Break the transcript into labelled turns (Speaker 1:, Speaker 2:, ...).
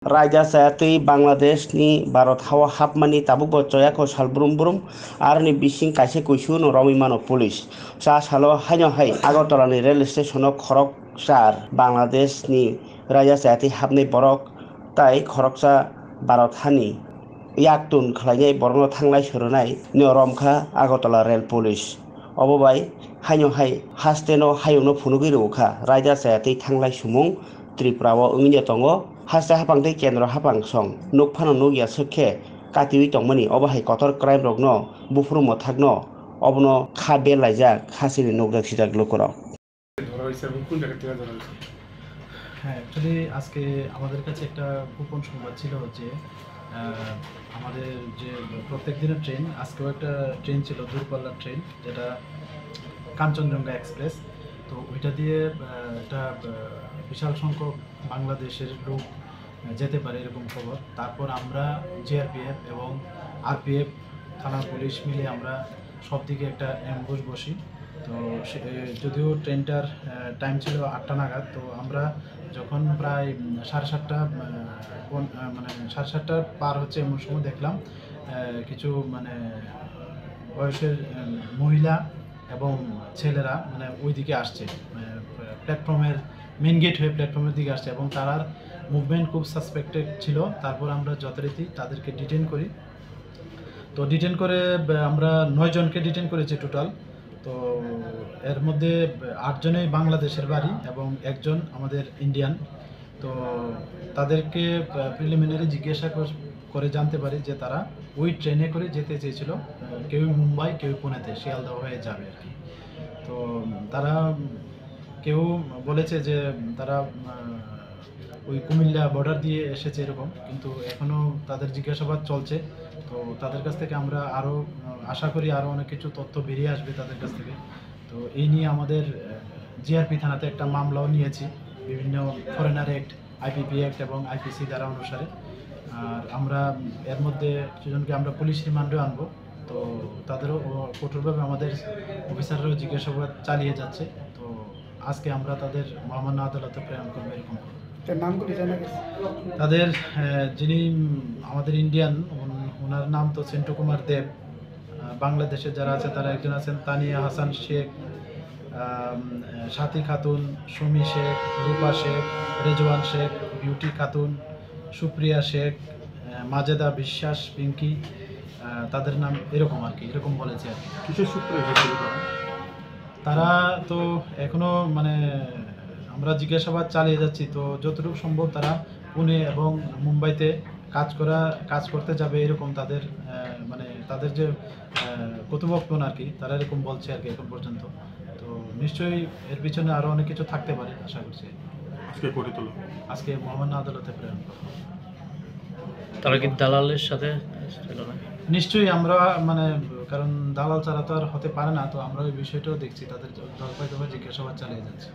Speaker 1: Raja Sayati Bangladesh ni Barot Hawa Hapmani Tabubo Choyako Salbrum Brum Arni Bishing Kaise Kuishun Romimano Police Sa Salo Hanyo Hai Agotola ni Rail Station of Khorok Sar Bangladesh ni Raja Sayati Hapni Borok Tai Khoroksa Barot Hani Yaktun Khlainyai Borno Thanglai Suronai Nioromkha Agotola Rail Police Obobai Hanyo Hai Hasteno Hayuno Funugiri Ukha Raja Sayati Thanglai Sumung Tripura o Ungnya Tongo Hasta Hapangte Kendra Hapang Song Nukpano Nugia Suke Katiwi Tongmani Obahai Kotor Crime Rogno Bufrumo Thagno Obno Khabe Laija Khasini Nugdak Sidak Lokoro
Speaker 2: হ্যাঁ, actually আজকে আমাদের কাছে একটা গোপন সংবাদ ছিল যে আমাদের যে প্রত্যেক দিনের ট্রেন, আজকেও একটা ট্রেন ছিল দূরপাল্লার ট্রেন, যেটা কাঞ্চনজঙ্ঘা এক্সপ্রেস। তো ওইটা দিয়ে একটা বিশাল সংখ্যক বাংলাদেশের লোক যেতে পারে এরকম খবর। তারপর আমরা জিআরপিএফ এবং আরপিএফ থানা পুলিশ মিলে আমরা সব দিকে একটা অ্যাম্বুশ বসি। তো যদিও ট্রেনটার টাইম ছিল 8টা নাগাদ, তো আমরা যখন প্রায় 7:30 মানে 7:30 পার হচ্ছে এমন সময় দেখলাম কিছু বয়সের মহিলা এবং ছেলেরা ওই দিকে আসছে, প্ল্যাটফর্মের মেন গেট হয়ে প্ল্যাটফর্মের দিকে আসছে এবং তার মুভমেন্ট খুব সাসপেক্টেড ছিল। তারপর আমরা যথারীতি তাদেরকে ডিটেন করি। তো ডিটেন করে আমরা 9 জনকে ডিটেন করেছি টোটাল। তো এর মধ্যে 8 জনেই বাংলাদেশের বাড়ি এবং একজন আমাদের ইন্ডিয়ান। তো তাদেরকে প্রিলিমিনারি জিজ্ঞাসা করে জানতে পারি যে তারা ওই ট্রেনে করে যেতে চেয়েছিল, কেউ মুম্বাই, কেউ পুনেতে, শিয়ালদহ হয়ে যাবে আর কি। তো তারা কেউ বলেছে যে তারা ওই কুমিল্লা বর্ডার দিয়ে এসেছে এরকম, কিন্তু এখনও তাদের জিজ্ঞাসাবাদ চলছে। তো তাদের কাছ থেকে আমরা আরও আশা করি আরও অনেক কিছু তথ্য বেরিয়ে আসবে তাদের কাছ থেকে। তো এই নিয়ে আমাদের জিআরপি থানাতে একটা মামলাও নিয়েছি বিভিন্ন ফরেনার অ্যাক্ট, আইপিপি অ্যাক্ট এবং আইপিসি ধারা অনুসারে। আর আমরা এর মধ্যে কিছুজনকে আমরা পুলিশ রিমান্ডেও আনবো। তো তাদেরও কঠোরভাবে আমাদের অফিসাররাও জিজ্ঞাসাবাদ চালিয়ে যাচ্ছে। তো আজকে আমরা তাদের মহামান্য আদালতে প্রেরণ করবো এরকম।
Speaker 3: নামগুলি জানা গেছে
Speaker 2: তাদের যিনি আমাদের ইন্ডিয়ান, ওনার নাম তো সেন্টু কুমার দেব। বাংলাদেশে যারা আছে তারা একজন আছেন তানিয়া হাসান শেখ, সাথী খাতুন, সুমি শেখ, রূপা শেখ, রেজওয়ান শেখ, বিউটি খাতুন, সুপ্রিয়া শেখ, মাজেদা বিশ্বাস, পিঙ্কি, তাদের নাম এরকম আর কি, এরকম বলেছে আর কি।
Speaker 3: কিসের সূত্রে
Speaker 2: তারা তো এখনো আমরা জিজ্ঞাসাবাদ চালিয়ে যাচ্ছি। তো যতটুকু সম্ভব তারা পুনে এবং মুম্বাইতে কাজ করতে যাবে এরকম তাদের তাদের যে কর্তৃপক্ষ আর কি, তারা এরকম বলছে আর কি এখন পর্যন্ত। তো নিশ্চয়ই এর পিছনে আরও অনেক কিছু থাকতে পারে আশা করছি। আজকে মহামান্য আদালতে প্রেরণ করব।
Speaker 4: তারা কি দালালের সাথে ছিল না?
Speaker 2: নিশ্চয়ই আমরা কারণ দালাল ছাড়া তো আর হতে পারে না। তো আমরা ওই বিষয়টাও দেখছি, তাদের দফায় জিজ্ঞাসাবাদ চালিয়ে যাচ্ছি।